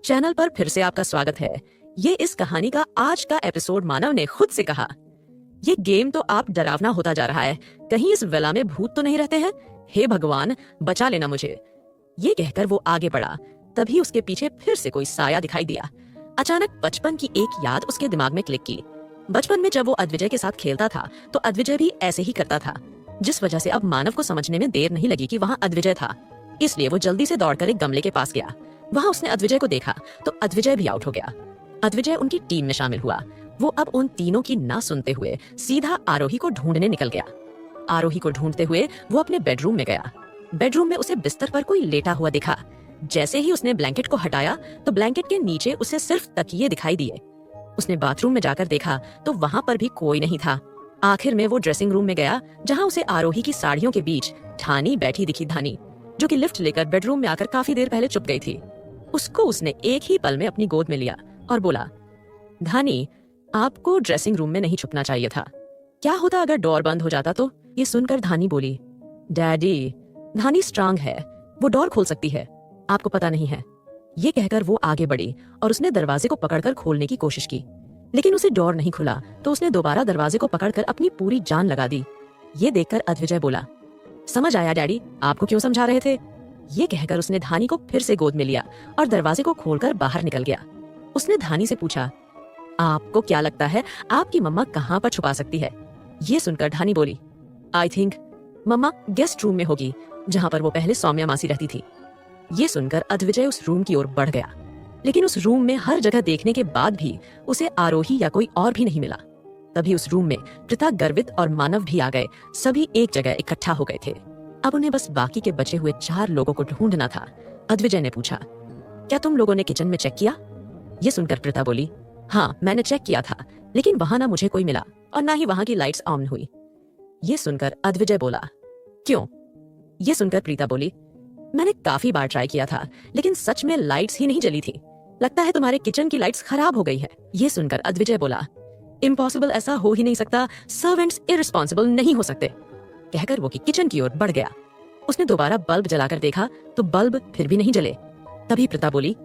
Channel पर फिर से आपका स्वागत है। ये इस कहानी का आज का एपिसोड मानव ने खुद से कहा। ये गेम तो आप डरावना होता जा रहा है। कहीं इस विला में भूत तो नहीं रहते हैं? हे भगवान, बचा लेना मुझे। ये कहकर वो आगे बढ़ा। तभी उसके पीछे फिर से कोई साया दिखाई दिया। अचानक बचपन की एक याद उसके दिमाग में क्लिक की। बचपन में जब वो अद्विजय के साथ खेलता था तो अद्विजय भी ऐसे ही करता था, जिस वजह से अब मानव को समझने में देर नहीं लगी कि वहाँ अद्विजय था। इसलिए वो जल्दी से दौड़कर एक गमले के पास गया। वहाँ उसने अद्विजय को देखा तो अद्विजय भी आउट हो गया। अद्विजय उनकी टीम में शामिल हुआ। वो अब उन तीनों की ना सुनते हुए सीधा आरोही को ढूंढने निकल गया। आरोही को ढूंढते हुए वो अपने बेडरूम में गया। बेडरूम में उसे बिस्तर पर कोई लेटा हुआ दिखा। जैसे ही उसने ब्लैंकेट को हटाया तो ब्लैंकेट के नीचे उसे सिर्फ तकिए दिखाई दिए। उसने बाथरूम में जाकर देखा तो वहाँ पर भी कोई नहीं था। आखिर में वो ड्रेसिंग रूम में गया, जहाँ उसे आरोही की साड़ियों के बीच धानी बैठी दिखी। धानी जो कि लिफ्ट लेकर बेडरूम में आकर काफी देर पहले चुप गई थी। उसको उसने एक ही पल में अपनी गोद में लिया और बोला, धानी, आपको ड्रेसिंग रूम में नहीं छुपना चाहिए था। क्या होता अगर डोर बंद हो जाता तो? ये सुनकर धानी बोली, डैडी, धानी स्ट्रांग है, वो डोर खोल सकती है, आपको पता नहीं है। ये कहकर वो आगे बढ़ी और उसने दरवाजे को पकड़कर खोलने की कोशिश की, लेकिन उसे डोर नहीं खुला। तो उसने दोबारा दरवाजे को पकड़कर अपनी पूरी जान लगा दी। ये देखकर अद्विजय बोला, समझ आया डैडी, आपको क्यों समझा रहे थे। ये कहकर उसने धानी को फिर से गोद में लिया और दरवाजे को खोलकर बाहर निकल गया। उसने धानी से पूछा, आपको क्या लगता है आपकी मम्मा कहाँ पर छुपा सकती है? ये सुनकर धानी बोली, I think mama guest room में होगी, जहाँ पर वो पहले सौम्या मासी रहती थी। ये सुनकर अद्विजय उस रूम की ओर बढ़ गया, लेकिन उस रूम में हर जगह देखने के बाद भी उसे आरोही या कोई और भी नहीं मिला। तभी उस रूम में प्रीता, गर्वित और मानव भी आ गए। सभी एक जगह इकट्ठा हो गए थे। अब उन्हें बस बाकी के बचे हुए 4 लोगों को ढूंढना था। अद्विजय ने पूछा, क्या तुम लोगों ने किचन में चेक किया? ये सुनकर प्रीता बोली, हाँ मैंने चेक किया था, लेकिन वहां ना मुझे कोई मिला और ना ही वहां की लाइट्स ऑन हुई। ये सुनकर अद्विजय बोला, क्यों? ये सुनकर प्रीता बोली, मैंने काफी बार ट्राई किया था, लेकिन सच में लाइट्स ही नहीं जली थी। लगता है तुम्हारे किचन की लाइट्स खराब हो गई है। ये सुनकर अद्विजय बोला, इम्पॉसिबल, ऐसा हो ही नहीं सकता, सर्वेंट्स इररिस्पॉन्सिबल नहीं हो सकते। कहकर वो किचन की ओर बढ़ गया। उसने दोबारा बल्ब जलाकर देखा तो बल्ब फिर भी नहीं जले। तभी प्रीता बोली,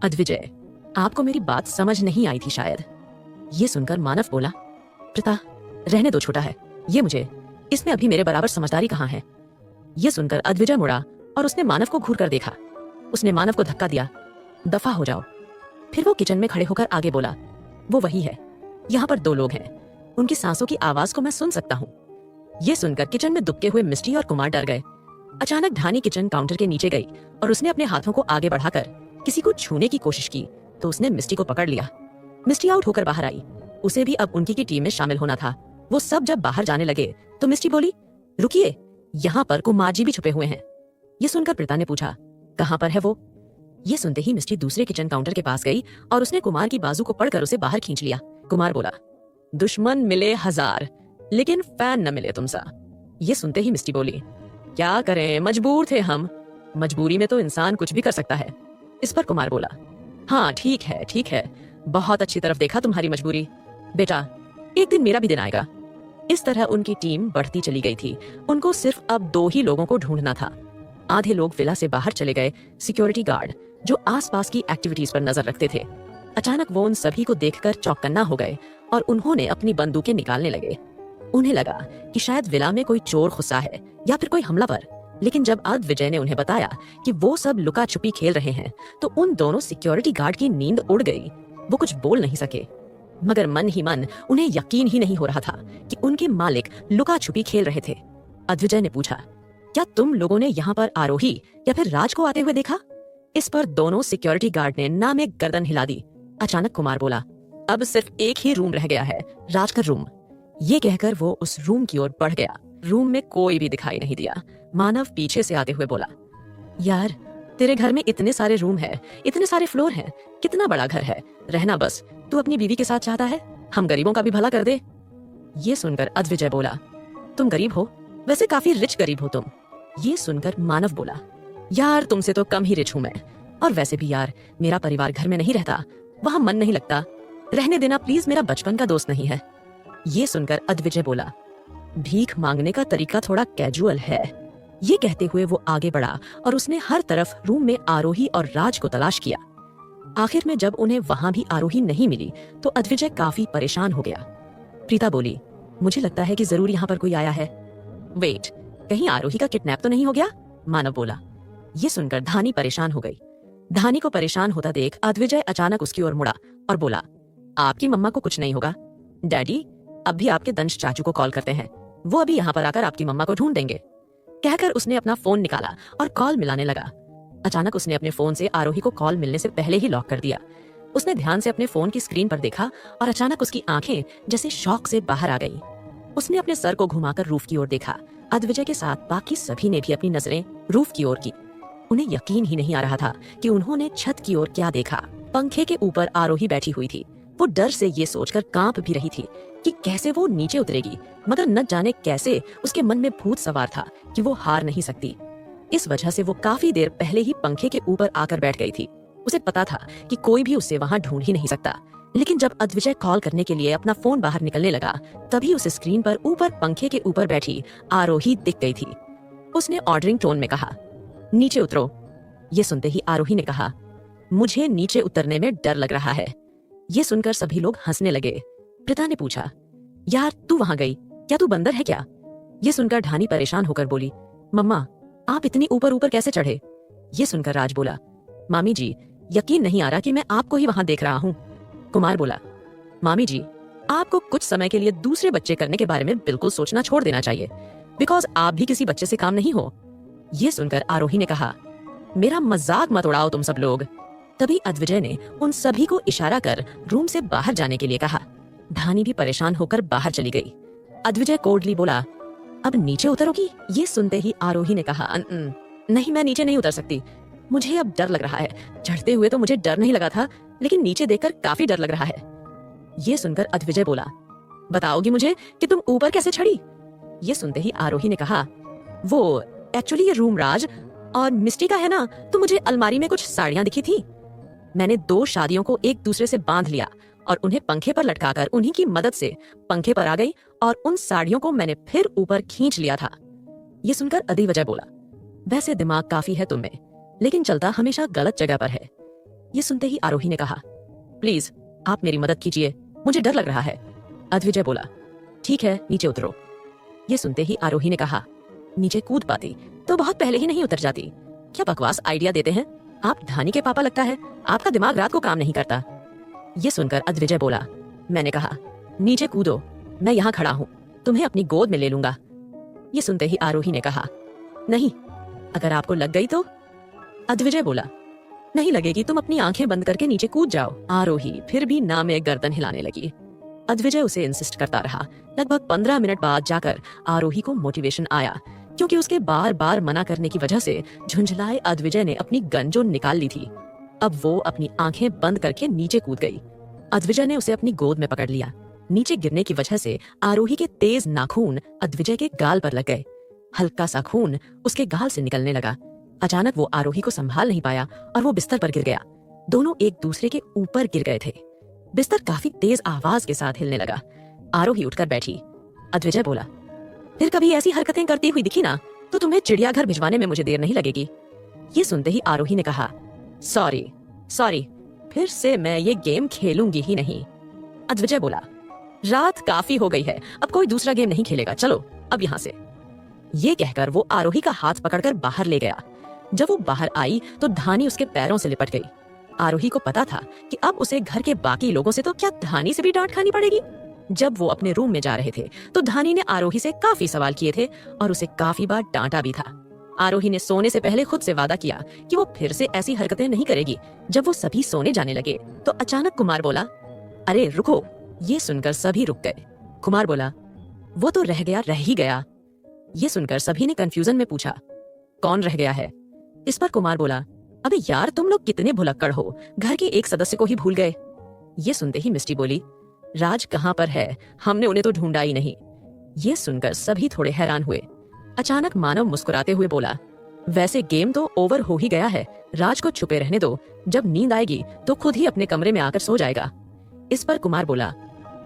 अद्विजय, आपको मेरी बात समझ नहीं आई थी शायद। ये सुनकर मानव बोला, प्रीता रहने दो, छोटा है ये मुझे, इसमें अभी मेरे बराबर समझदारी कहाँ है। ये सुनकर अद्विजय मुड़ा और उसने मानव को घूर कर देखा। उसने मानव को धक्का दिया, दफा हो जाओ। फिर वो किचन में खड़े होकर आगे बोला, वो वही है, यहाँ पर 2 लोग हैं, उनकी सांसों की आवाज को मैं सुन सकता हूँ। ये सुनकर किचन में दुबके हुए मिस्टी और कुमार डर गए। अचानक धानी किचन काउंटर के नीचे गई और उसने अपने हाथों को आगे बढ़ाकर किसी को छूने की कोशिश की तो उसने मिस्टी को पकड़ लिया। मिस्टी आउट होकर बाहर आई। उसे भी अब उनकी की टीम में शामिल होना था। वो सब जब बाहर जाने लगे तो मिस्टी बोली, रुकिए, यहाँ पर कुमार जी भी छुपे हुए हैं। ये सुनकर प्रीता ने पूछा, कहाँ पर है वो? ये सुनते ही मिस्टी दूसरे किचन काउंटर के पास गई और उसने कुमार की बाजू को पकड़कर उसे बाहर खींच लिया। कुमार बोला, दुश्मन मिले 1000 लेकिन फैन न मिले तुमसा। ये सुनते ही मिस्टी बोली, क्या करें, मजबूर थे हम। मजबूरी में तो इंसान कुछ भी कर सकता है। इस पर कुमार बोला, हाँ ठीक है, बहुत अच्छी तरफ देखा तुम्हारी मजबूरी। बेटा, एक दिन मेरा भी दिन आएगा। इस तरह उनकी टीम बढ़ती चली गई थी। उनको सिर्फ अब 2 ही लोगों को ढूंढना था। आधे लोग विला से बाहर चले गए, सिक्योरिटी गार्ड जो आसपास की एक्टिविटीज पर नजर रखते थे। अचानक वो उन सभी को देखकर चौकन्ना हो गए और उन्होंने अपनी बंदूकें निकालने लगे। उन्हें लगा कि शायद विला में कोई चोर घुसा है या फिर कोई हमलावर। लेकिन जब अद्विजय ने उन्हें बताया कि वो सब लुका छुपी खेल रहे हैं तो उन दोनों सिक्योरिटी गार्ड की नींद उड़ गई। वो कुछ बोल नहीं सके, मगर मन ही मन उन्हें यकीन ही नहीं हो रहा था कि उनके मालिक लुका छुपी खेल रहे थे। अद्विजय ने पूछा, क्या तुम लोगों ने यहाँ पर आरोही या फिर राज को आते हुए देखा? इस पर दोनों सिक्योरिटी गार्ड ने ना में गर्दन हिला दी। अचानक कुमार बोला, अब सिर्फ एक ही रूम रह गया है, राज का रूम। ये कहकर वो उस रूम की ओर बढ़ गया। रूम में कोई भी दिखाई नहीं दिया। मानव पीछे से आते हुए बोला, यार तेरे घर में इतने सारे रूम है, इतने सारे फ्लोर हैं, कितना बड़ा घर है, रहना बस तू अपनी बीवी के साथ चाहता है, हम गरीबों का भी भला कर दे। ये सुनकर अद्विजय बोला, तुम गरीब हो? वैसे काफी रिच गरीब हो तुम। ये सुनकर मानव बोला, यार तुमसे तो कम ही रिच हूं मैं, और वैसे भी यार मेरा परिवार घर में नहीं रहता, वहां मन नहीं लगता, रहने देना प्लीज, मेरा बचपन का दोस्त नहीं है। ये सुनकर अद्विजय बोला, भीख मांगने का तरीका थोड़ा कैजुअल है। ये कहते हुए वो आगे बढ़ा और उसने हर तरफ रूम में आरोही और राज को तलाश किया। आखिर में जब उन्हें वहां भी आरोही नहीं मिली तो अद्विजय काफी परेशान हो गया। प्रीता बोली, मुझे लगता है कि जरूर यहाँ पर कोई आया है। वेट, कहीं आरोही का किडनैप तो नहीं हो गया? मानव बोला। ये सुनकर धानी परेशान हो गई। धानी को परेशान होता देख अद्विजय अचानक उसकी ओर मुड़ा और बोला, आपकी मम्मा को कुछ नहीं होगा। डैडी, अब भी आपके दंश चाचू को कॉल करते हैं, वो अभी यहाँ पर आकर आपकी मम्मा को ढूंढ देंगे। कहकर उसने अपना फोन निकाला और कॉल मिलाने लगा। अचानक उसने अपने फोन से आरोही को कॉल मिलने से पहले ही लॉक कर दिया। उसने ध्यान से अपने फोन की स्क्रीन पर देखा और अचानक उसकी आंखें जैसे शॉक से बाहर आ गईं। उसने अपने सर को घुमाकर रूफ की ओर देखा। अद्विजय के साथ बाकी सभी ने भी अपनी नजरें रूफ की ओर की। उन्हें यकीन ही नहीं आ रहा था कि उन्होंने छत की ओर क्या देखा। पंखे के ऊपर आरोही बैठी हुई थी। वो डर से ये सोचकर कांप भी रही थी कि कैसे वो नीचे उतरेगी, मगर न जाने कैसे उसके मन में भूत सवार था कि वो हार नहीं सकती। इस वजह से वो काफी देर पहले ही पंखे के ऊपर आकर बैठ गई थी। उसे पता था कि कोई भी उसे वहां ढूंढ ही नहीं सकता। लेकिन जब अद्विजय कॉल करने के लिए अपना फोन बाहर निकलने लगा, तभी उस स्क्रीन पर ऊपर पंखे के ऊपर बैठी आरोही दिख गई थी। उसने ऑर्डरिंग टोन में कहा, नीचे उतरो। ये सुनते ही आरोही ने कहा, मुझे नीचे उतरने में डर लग रहा है। ये सुनकर सभी लोग हंसने लगे। प्रीता ने पूछा, यार तू वहां गई, क्या तू बंदर है क्या? ये सुनकर ढानी परेशान होकर बोली, मम्मा आप इतनी ऊपर ऊपर कैसे चढ़े? ये सुनकर राज बोला, मामी जी यकीन नहीं आ रहा कि मैं आपको ही वहां देख रहा हूँ। कुमार बोला, मामी जी आपको कुछ समय के लिए दूसरे बच्चे करने के बारे में बिल्कुल सोचना छोड़ देना चाहिए, बिकॉज आप भी किसी बच्चे से काम नहीं हो। ये सुनकर आरोही ने कहा, मेरा मजाक मत उड़ाओ तुम सब लोग। तभी अद्विजय ने उन सभी को इशारा कर रूम से बाहर जाने के लिए कहा। ढानी भी परेशान होकर बाहर चली गई। अद्विजय कोल्डली बोला, अब नीचे उतरोगी? ये सुनते ही आरोही ने कहा, नहीं मैं नीचे नहीं उतर सकती, मुझे अब डर लग रहा है। चढ़ते हुए तो मुझे डर नहीं लगा था, लेकिन नीचे देखकर काफी डर लग रहा है। ये सुनकर अद्विजय बोला, बताओगी मुझे कि तुम ऊपर कैसे चढ़ी? ये सुनते ही आरोही ने कहा, वो एक्चुअली ये रूम राज और मिस्टी का है ना, तो मुझे अलमारी में कुछ साड़ियां दिखी थी। मैंने 2 शादियों को एक दूसरे से बांध लिया और उन्हें पंखे पर लटकाकर उन्हीं की मदद से पंखे पर आ गई और उन साड़ियों को मैंने फिर ऊपर खींच लिया था। ये सुनकर अद्विजय बोला, वैसे दिमाग काफी है तुम्हें, लेकिन चलता हमेशा गलत जगह पर है। ये सुनते ही आरोही ने कहा, प्लीज आप मेरी मदद कीजिए, मुझे डर लग रहा है। अद्विजय बोला, ठीक है नीचे उतरो। ये सुनते ही आरोही ने कहा, नीचे कूद पाती तो बहुत पहले ही नहीं उतर जाती। क्या बकवास आइडिया देते हैं आप, ढानी के पापा लगता है, आपका दिमाग रात को काम नहीं करता। ये सुनकर अद्विजय बोला, मैंने कहा नीचे कूदो, मैं यहाँ खड़ा हूँ, तुम्हें अपनी गोद में ले लूंगा। ये सुनते ही आरोही ने कहा, नहीं, अगर आपको लग गई तो? अद्विजय बोला, नहीं लगेगी, तुम अपनी आंखें बंद करके नीचे कूद जाओ। आरोही फिर भी ना में गर्दन हिलाने लगी। अद्विजय उसे इंसिस्ट करता रहा। लगभग 15 मिनट बाद जाकर आरोही को मोटिवेशन आया, क्योंकि उसके बार बार मना करने की वजह से झुंझलाए अद्विजय ने अपनी गन जो निकाल ली थी। अब वो अपनी आंखें बंद करके नीचे कूद गई। अद्विजय ने उसे अपनी गोद में पकड़ लिया। नीचे गिरने की वजह से आरोही के तेज नाखून अद्विजय के गाल पर लग गए। हल्का सा खून उसके गाल से निकलने लगा। अचानक वो आरोही को संभाल नहीं पाया और वो बिस्तर पर गिर गया। दोनों एक दूसरे के ऊपर गिर गए थे। बिस्तर काफी तेज आवाज के साथ हिलने लगा। आरोही उठकर बैठी। अद्विजय बोला, फिर कभी ऐसी हरकतें करती हुई दिखी ना तो तुम्हें चिड़ियाघर भिजवाने में मुझे देर नहीं लगेगी। ये सुनते ही आरोही ने कहा, सॉरी, फिर से मैं ये गेम खेलूंगी ही नहीं। अद्विजय बोला, रात काफी हो गई है, अब कोई दूसरा गेम नहीं खेलेगा, चलो अब यहाँ से। ये कहकर वो आरोही का हाथ पकड़कर बाहर ले गया। जब वो बाहर आई तो ढानी उसके पैरों से लिपट गई। आरोही को पता था कि अब उसे घर के बाकी लोगों से तो क्या ढानी से भी डांट खानी पड़ेगी। जब वो अपने रूम में जा रहे थे तो ढानी ने आरोही से काफी सवाल किए थे और उसे काफी बार डांटा भी था। आरोही ने सोने से पहले खुद से वादा किया कि वो फिर से ऐसी हरकतें नहीं करेगी। जब वो सभी सोने जाने लगे तो अचानक कुमार बोला, अरे रुको। ये सुनकर सभी रुक गए। कुमार बोला, वो तो रह ही गया। ये सुनकर सभी ने कंफ्यूजन में पूछा, कौन रह गया है? इस पर कुमार बोला, अबे यार तुम लोग कितने भुलक्कड़ हो, घर के एक सदस्य को ही भूल गए। ये सुनते ही मिस्टी बोली, राज कहाँ पर है, हमने उन्हें तो ढूंढा ही नहीं। ये सुनकर सभी थोड़े हैरान हुए। अचानक मानव मुस्कुराते हुए बोला, वैसे गेम तो ओवर हो ही गया है, राज को छुपे रहने दो, जब नींद आएगी तो खुद ही अपने कमरे में आकर सो जाएगा। इस पर कुमार बोला,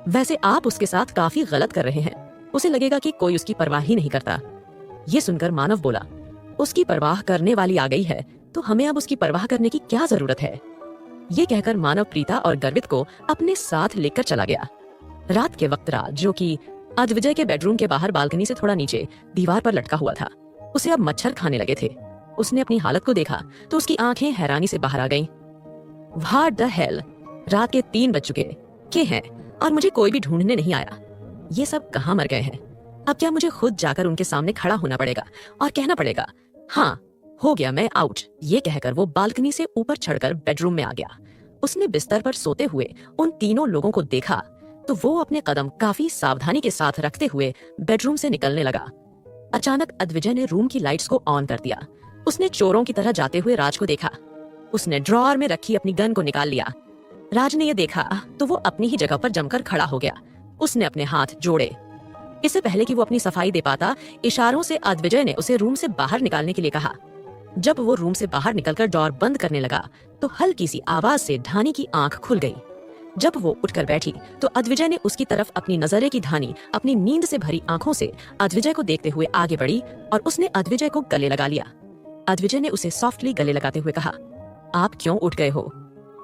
वैसे आप उसके साथ काफी गलत कर रहे हैं, उसे लगेगा कि कोई उसकी परवाह ही नहीं करता। ये सुनकर मानव बोला, उसकी परवाह करने वाली आ गई है तो हमें अब उसकी परवाह करने की क्या जरूरत है। ये कहकर मानव प्रीता और गर्वित को अपने साथ लेकर चला गया। रात के वक्त राज, जो कि अद्विजय के बेडरूम के बाहर बालकनी से थोड़ा नीचे दीवार पर लटका हुआ था, उसे अब मच्छर खाने लगे थे। उसने अपनी हालत को देखा तो उसकी आंखें हैरानी से बाहर आ गईं। व्हाट द हेल, रात के 3 बज चुके हैं और मुझे कोई भी ढूंढने नहीं आया। ये सब कहाँ मर गए हैं? अब क्या मुझे खुद जाकर उनके सामने खड़ा होना पड़ेगा और कहना पड़ेगा, हाँ हो गया, मैं आउट। ये कहकर वो बालकनी से ऊपर चढ़कर बेडरूम में आ गया। उसने बिस्तर पर सोते हुए उन तीनों लोगों को देखा तो वो अपने कदम काफी सावधानी के साथ रखते हुए बेडरूम से निकलने लगा। अचानक अद्विजय ने रूम की लाइट्स को ऑन कर दिया। उसने चोरों की तरह जाते हुए राज को देखा। उसने ड्रॉअर में रखी अपनी गन को निकाल लिया। राज ने यह देखा तो वो अपनी ही जगह पर जमकर खड़ा हो गया। उसने अपने हाथ जोड़े। इससे पहले कि वो अपनी सफाई दे पाता, इशारों से अद्विजय ने उसे रूम से बाहर निकालने के लिए कहा। जब वो रूम से बाहर निकलकर डोर बंद करने लगा तो हल्की सी आवाज से ढानी की आंख खुल गई। जब वो उठकर बैठी तो अद्विजय ने उसकी तरफ अपनी नजरे की ढानी अपनी नींद से भरी आंखों से अद्विजय को देखते हुए आगे बढ़ी और उसने अद्विजय को गले लगा लिया। अद्विजय ने उसे सॉफ्टली गले लगाते हुए कहा, आप क्यों उठ गए हो?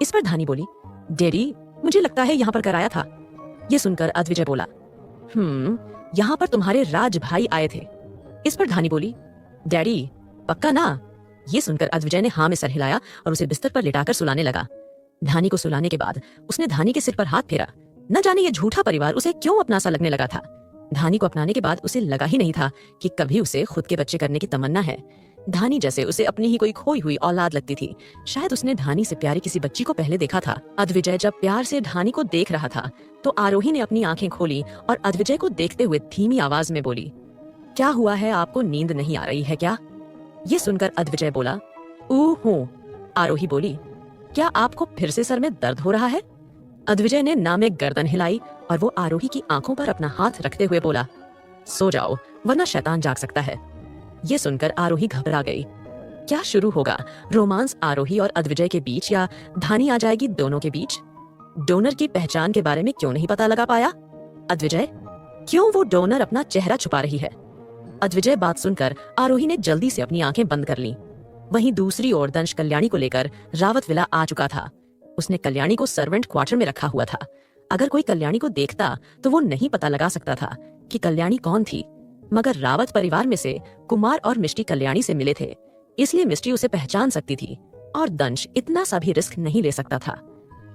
इस पर धानी बोली, डैडी मुझे लगता है यहाँ पर कराया था। ये सुनकर अद्विजय बोला, यहाँ पर तुम्हारे राज भाई आए थे। इस पर धानी बोली, डैडी पक्का ना? ये सुनकर अद्विजय ने हाँ में सर हिलाया और उसे बिस्तर पर लिटाकर सुलाने लगा। धानी को सुलाने के बाद उसने धानी के सिर पर हाथ फेरा। न जाने ये झूठा परिवार उसे क्यों अपना सा लगने लगा था। धानी को अपनाने के बाद उसे लगा ही नहीं था कि कभी उसे खुद के बच्चे करने की तमन्ना है। धानी जैसे उसे अपनी ही कोई खोई हुई औलाद लगती थी। शायद उसने धानी से प्यारी किसी बच्ची को पहले देखा था। अद्विजय जब प्यार से धानी को देख रहा था तो आरोही ने अपनी आंखें खोली और अद्विजय को देखते हुए धीमी आवाज में बोली, क्या हुआ है, आपको नींद नहीं आ रही है क्या? ये सुनकर अद्विजय बोला, हूँ। आरोही बोली, क्या आपको फिर से सर में दर्द हो रहा है? अद्विजय ने ना में गर्दन हिलाई और वो आरोही की आंखों पर अपना हाथ रखते हुए बोला, सो जाओ वरना शैतान जाग सकता है। ये सुनकर आरोही घबरा गई। क्या शुरू होगा, रोमांस आरोही और अद्विजय के बीच या धानी आ जाएगी दोनों के बीच? डोनर की पहचान के बारे में क्यों नहीं पता लगा पाया अद्विजय? क्यों वो डोनर अपना चेहरा छुपा रही है? अद्विजय बात सुनकर आरोही ने जल्दी से अपनी आंखें बंद कर लीं। वहीं दूसरी ओर दंश कल्याणी को लेकर रावत विला आ चुका था। उसने कल्याणी को सर्वेंट क्वार्टर में रखा हुआ था। अगर कोई कल्याणी को देखता तो वो नहीं पता लगा सकता था कि कल्याणी कौन थी। मगर रावत परिवार में से कुमार और मिष्टी कल्याणी से मिले थे, इसलिए मिष्टी उसे पहचान सकती थी और दंश इतना सा भी रिस्क नहीं ले सकता था।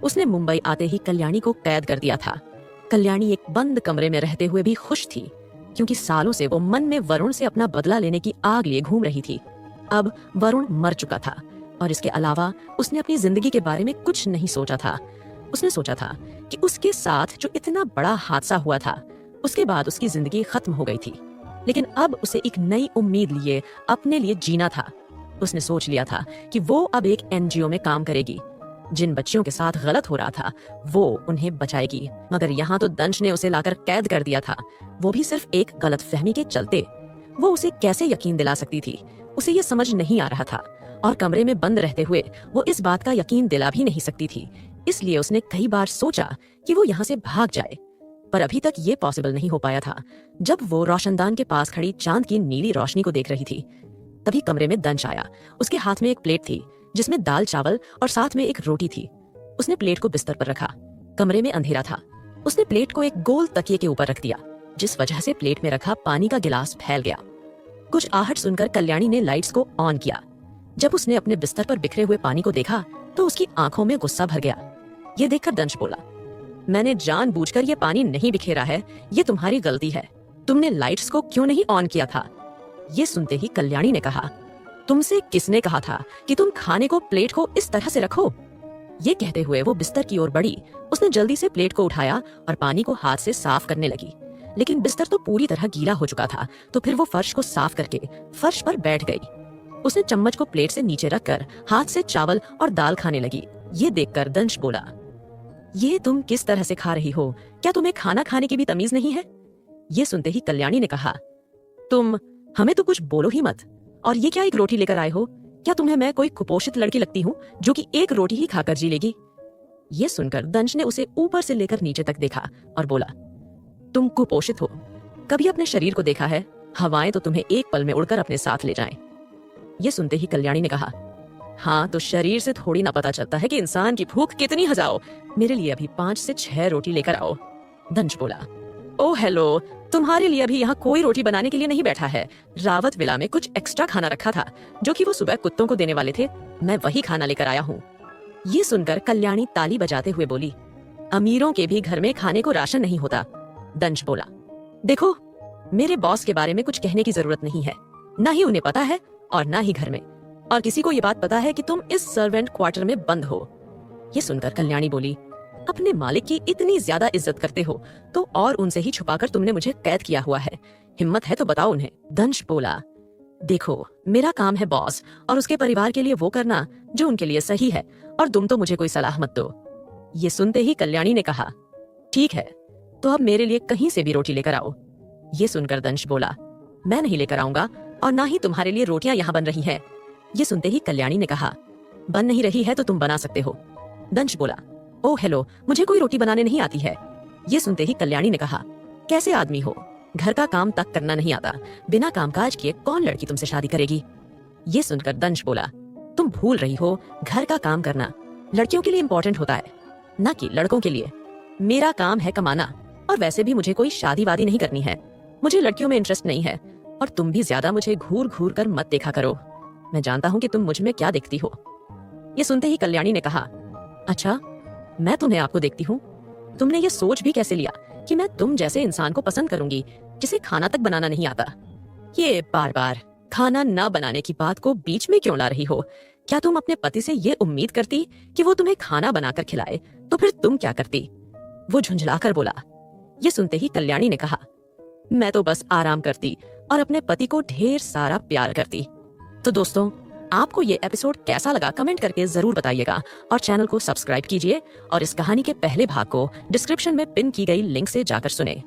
उसने मुंबई आते ही कल्याणी को कैद कर दिया था। कल्याणी एक बंद कमरे में रहते हुए भी खुश थी, क्योंकि सालों से वो मन में वरुण से अपना बदला लेने की आग लिए घूम रही थी। अब वरुण मर चुका था और इसके अलावा उसने अपनी जिंदगी के बारे में कुछ नहीं सोचा था। उसने सोचा था कि उसके साथ जो इतना बड़ा हादसा हुआ था, उसके बाद उसकी जिंदगी खत्म हो गई थी। लेकिन अब उसे एक नई उम्मीद लिए अपने लिए जीना था। उसने सोच लिया था कि वो अब एक एनजीओ में काम करेगी। जिन बच्चियों के साथ गलत हो रहा था वो उन्हें बचाएगी। मगर यहाँ तो दंश ने उसे लाकर कैद कर दिया था, वो भी सिर्फ एक गलतफहमी के चलते। वो उसे कैसे यकीन दिला सकती थी, उसे ये समझ नहीं आ रहा था। और कमरे में बंद रहते हुए वो इस बात का यकीन दिला भी नहीं सकती थी। इसलिए उसने कई बार सोचा कि वो यहाँ से भाग जाए, पर अभी तक ये पॉसिबल नहीं हो पाया था। जब वो रोशनदान के पास खड़ी चांद की नीली रोशनी को देख रही थी, तभी कमरे में दंश आया। उसके हाथ में एक प्लेट थी जिसमें दाल चावल और साथ में एक रोटी थी। उसने प्लेट को बिस्तर पर रखा। कमरे में अंधेरा था। उसने प्लेट को एक गोल तकिए के ऊपर रख दिया, जिस वजह से प्लेट में रखा पानी का गिलास फैल गया। कुछ आहट सुनकर कल्याणी ने लाइट्स को ऑन किया। जब उसने अपने बिस्तर पर बिखरे हुए पानी को देखा तो उसकी आंखों में गुस्सा भर गया। ये देखकर दंश बोला, मैंने जानबूझकर ये पानी नहीं बिखेरा है, ये तुम्हारी गलती है। तुमने लाइट्स को क्यों नहीं ऑन किया था? ये सुनते ही कल्याणी ने कहा, तुमसे किसने कहा था कि तुम खाने को प्लेट को इस तरह से रखो? ये कहते हुए वो बिस्तर की ओर बढ़ी। उसने जल्दी से प्लेट को उठाया और पानी को हाथ से साफ करने लगी, लेकिन बिस्तर तो पूरी तरह गीला हो चुका था। तो फिर वो फर्श को साफ करके फर्श पर बैठ गई। उसने चम्मच को प्लेट से नीचे रखकर हाथ से चावल और दाल खाने लगी। ये देखकर दंश बोला, ये तुम किस तरह से खा रही हो? क्या तुम्हें खाना खाने की भी तमीज नहीं है? ये सुनते ही कल्याणी ने कहा, तुम हमें तो कुछ बोलो ही मत। और ये क्या एक रोटी लेकर आए हो? क्या तुम्हें मैं कोई कुपोषित लड़की लगती हूँ जो कि एक रोटी ही खाकर जी लेगी? ये सुनकर दंश ने उसे ऊपर से लेकर नीचे तक देखा और बोला, तुम कुपोषित हो? कभी अपने शरीर को देखा है? हवाएं तो तुम्हें एक पल में उड़कर अपने साथ ले जाएं। ये सुनते ही कल्याणी ने कहा, हाँ, तो शरीर से थोड़ी ना पता चलता है कि इंसान की भूख कितनी हजाओ। मेरे लिए अभी 5 से 6 रोटी लेकर आओ। दंश बोला। ओ हेलो, तुम्हारे लिए अभी यहाँ कोई रोटी बनाने के लिए नहीं बैठा है। रावत विला में कुछ एक्स्ट्रा खाना रखा था जो कि वो सुबह कुत्तों को देने वाले थे। मैं वही खाना लेकर आया हूँ। ये सुनकर कल्याणी ताली बजाते हुए बोली, अमीरों के भी घर में खाने को राशन नहीं होता। दंश बोला, देखो, मेरे बॉस के बारे में कुछ कहने की जरूरत नहीं है। ना ही उन्हें पता है और ना ही घर में, और किसी को ये बात पता है कि तुम इस सर्वेंट क्वार्टर में बंद हो। ये सुनकर कल्याणी बोली, अपने मालिक की इतनी ज्यादा इज्जत करते हो तो और उनसे ही छुपाकर तुमने मुझे कैद किया हुआ है। हिम्मत है तो बताओ उन्हें। दंश बोला, देखो, मेरा काम है बॉस और उसके परिवार के लिए वो करना जो उनके लिए सही है, और तुम तो मुझे कोई सलाह मत दो। ये सुनते ही कल्याणी ने कहा, ठीक है, तो अब मेरे लिए कहीं से भी रोटी लेकर आओ। ये सुनकर दंश बोला, मैं नहीं लेकर आऊंगा और ना ही तुम्हारे लिए रोटियां यहाँ बन रही हैं। ये सुनते ही कल्याणी ने कहा, बन नहीं रही है तो तुम बना सकते हो। दंश बोला, ओ हेलो, मुझे कोई रोटी बनाने नहीं आती है। ये सुनते ही कल्याणी ने कहा, कैसे आदमी हो, घर का काम तक करना नहीं आता। बिना कामकाज किए कौन लड़की तुमसे शादी करेगी। ये सुनकर दंश बोला, तुम भूल रही हो, घर का काम करना लड़कियों के लिए इम्पोर्टेंट होता है, ना कि लड़कों के लिए। मेरा काम है कमाना, और वैसे भी मुझे कोई शादी वादी नहीं करनी है। मुझे लड़कियों में इंटरेस्ट नहीं है, और तुम भी ज्यादा मुझे घूर घूर कर मत देखा करो। मैं जानता हूँ कि तुम मुझ में क्या देखती हो। ये सुनते ही कल्याणी ने कहा, अच्छा, मैं तुम्हें आपको देखती हूँ। तुमने ये सोच भी कैसे लिया कि मैं तुम जैसे इंसान को पसंद करूंगी जिसे खाना तक बनाना नहीं आता। ये बार बार खाना ना बनाने की बात को बीच में क्यों ला रही हो। क्या तुम अपने पति से ये उम्मीद करती कि वो तुम्हें खाना बनाकर खिलाए, तो फिर तुम क्या करती। वो झुंझलाकर बोला। ये सुनते ही कल्याणी ने कहा, मैं तो बस आराम करती और अपने पति को ढेर सारा प्यार करती। तो दोस्तों, आपको ये एपिसोड कैसा लगा कमेंट करके जरूर बताइएगा, और चैनल को सब्सक्राइब कीजिए और इस कहानी के पहले भाग को डिस्क्रिप्शन में पिन की गई लिंक से जाकर सुने।